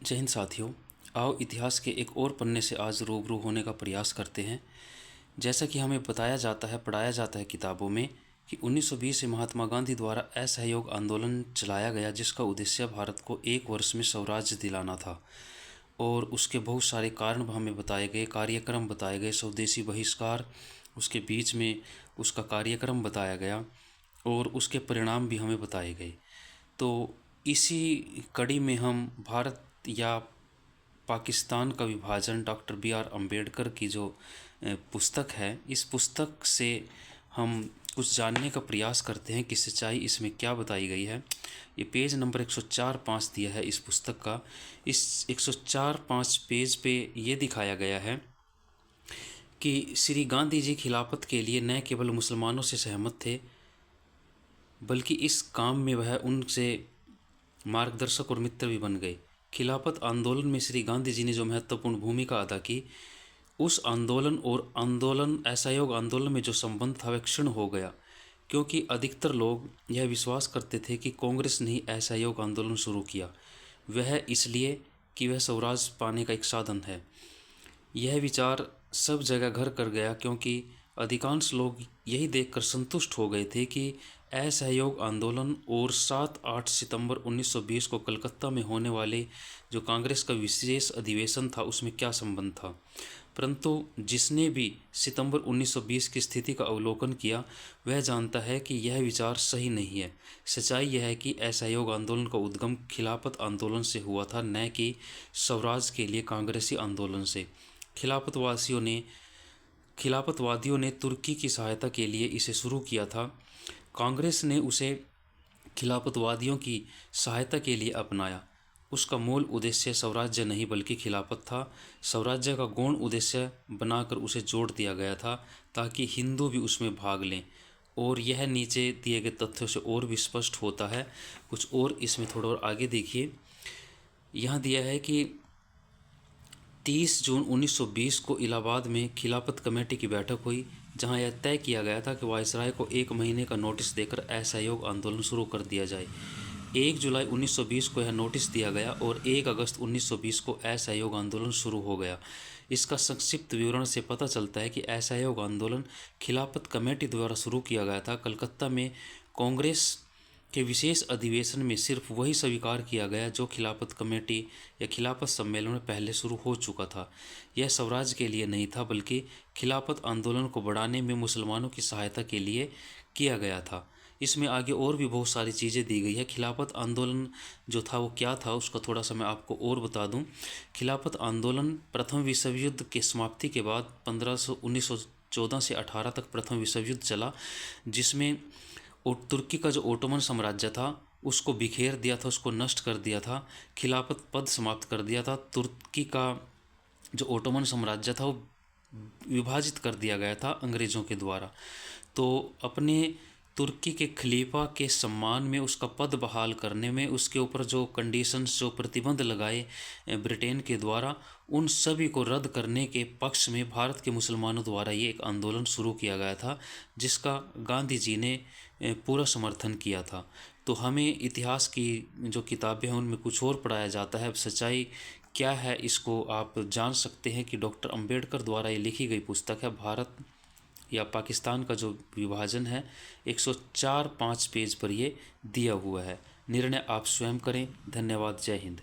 जय हिंद साथियों। आओ इतिहास के एक और पन्ने से आज रूबरू होने का प्रयास करते हैं। जैसा कि हमें बताया जाता है, पढ़ाया जाता है किताबों में कि 1920 से महात्मा गांधी द्वारा असहयोग आंदोलन चलाया गया, जिसका उद्देश्य भारत को एक वर्ष में स्वराज्य दिलाना था। और उसके बहुत सारे कारण हमें बताए गए, कार्यक्रम बताए गए, स्वदेशी बहिष्कार उसके बीच में उसका कार्यक्रम बताया गया और उसके परिणाम भी हमें बताए गए। तो इसी कड़ी में हम भारत या पाकिस्तान का विभाजन डॉक्टर B.R. अम्बेडकर की जो पुस्तक है, इस पुस्तक से हम कुछ जानने का प्रयास करते हैं कि सच्चाई इसमें क्या बताई गई है। ये पेज नंबर 104-5 दिया है इस पुस्तक का। इस 104-5 पेज पे ये दिखाया गया है कि श्री गांधी जी खिलाफत के लिए न केवल मुसलमानों से सहमत थे, बल्कि इस काम में वह उनसे मार्गदर्शक और मित्र भी बन गए। खिलाफत आंदोलन में श्री गांधी जी ने जो महत्वपूर्ण भूमिका अदा की, उस आंदोलन और असहयोग आंदोलन में जो संबंध था वह क्षीण हो गया, क्योंकि अधिकतर लोग यह विश्वास करते थे कि कांग्रेस ने ही असहयोग आंदोलन शुरू किया, वह इसलिए कि वह स्वराज पाने का एक साधन है। यह विचार सब जगह घर कर गया, क्योंकि अधिकांश लोग यही देखकर संतुष्ट हो गए थे कि असहयोग आंदोलन और 7-8 सितंबर 1920 को कलकत्ता में होने वाले जो कांग्रेस का विशेष अधिवेशन था उसमें क्या संबंध था। परंतु जिसने भी सितंबर 1920 की स्थिति का अवलोकन किया वह जानता है कि यह विचार सही नहीं है। सच्चाई यह है कि असहयोग आंदोलन का उद्गम खिलाफत आंदोलन से हुआ था, न कि स्वराज के लिए कांग्रेसी आंदोलन से। खिलाफतवादियों ने तुर्की की सहायता के लिए इसे शुरू किया था। कांग्रेस ने उसे खिलाफतवादियों की सहायता के लिए अपनाया। उसका मूल उद्देश्य स्वराज्य नहीं बल्कि खिलाफत था। स्वराज्य का गौण उद्देश्य बनाकर उसे जोड़ दिया गया था ताकि हिंदू भी उसमें भाग लें, और यह नीचे दिए गए तथ्यों से और भी स्पष्ट होता है। कुछ और इसमें थोड़ा और आगे देखिए, यहाँ दिया है कि 30 जून 1920 को इलाहाबाद में खिलाफत कमेटी की बैठक हुई, जहां यह तय किया गया था कि वायसराय को 1 महीने का नोटिस देकर असहयोग आंदोलन शुरू कर दिया जाए। 1 जुलाई 1920 को यह नोटिस दिया गया और 1 अगस्त 1920 को असहयोग आंदोलन शुरू हो गया। इसका संक्षिप्त विवरण से पता चलता है कि असहयोग आंदोलन खिलाफत कमेटी द्वारा शुरू किया गया था। कलकत्ता में कांग्रेस के विशेष अधिवेशन में सिर्फ वही स्वीकार किया गया जो खिलाफत कमेटी या खिलाफत सम्मेलन में पहले शुरू हो चुका था। यह स्वराज के लिए नहीं था, बल्कि खिलाफत आंदोलन को बढ़ाने में मुसलमानों की सहायता के लिए किया गया था। इसमें आगे और भी बहुत सारी चीज़ें दी गई है। खिलाफत आंदोलन जो था वो क्या था उसका थोड़ा सा मैं आपको और बता दूं। खिलाफत आंदोलन प्रथम विश्व युद्ध के समाप्ति के बाद 1914 से 18 तक प्रथम विश्व युद्ध चला, जिसमें और तुर्की का जो ओटोमन साम्राज्य था उसको बिखेर दिया था, उसको नष्ट कर दिया था, खिलाफत पद समाप्त कर दिया था। तुर्की का जो ओटोमन साम्राज्य था वो विभाजित कर दिया गया था अंग्रेज़ों के द्वारा। तो अपने तुर्की के खलीफा के सम्मान में उसका पद बहाल करने में उसके ऊपर जो कंडीशंस, जो प्रतिबंध लगाए ब्रिटेन के द्वारा, उन सभी को रद्द करने के पक्ष में भारत के मुसलमानों द्वारा ये एक आंदोलन शुरू किया गया था, जिसका गांधी जी ने पूरा समर्थन किया था। तो हमें इतिहास की जो किताबें हैं उनमें कुछ और पढ़ाया जाता है। अब सच्चाई क्या है इसको आप जान सकते हैं कि डॉक्टर अम्बेडकर द्वारा ये लिखी गई पुस्तक है। भारत या पाकिस्तान का जो विभाजन है 104-5 पेज पर ये दिया हुआ है। निर्णय आप स्वयं करें। धन्यवाद। जय हिंद।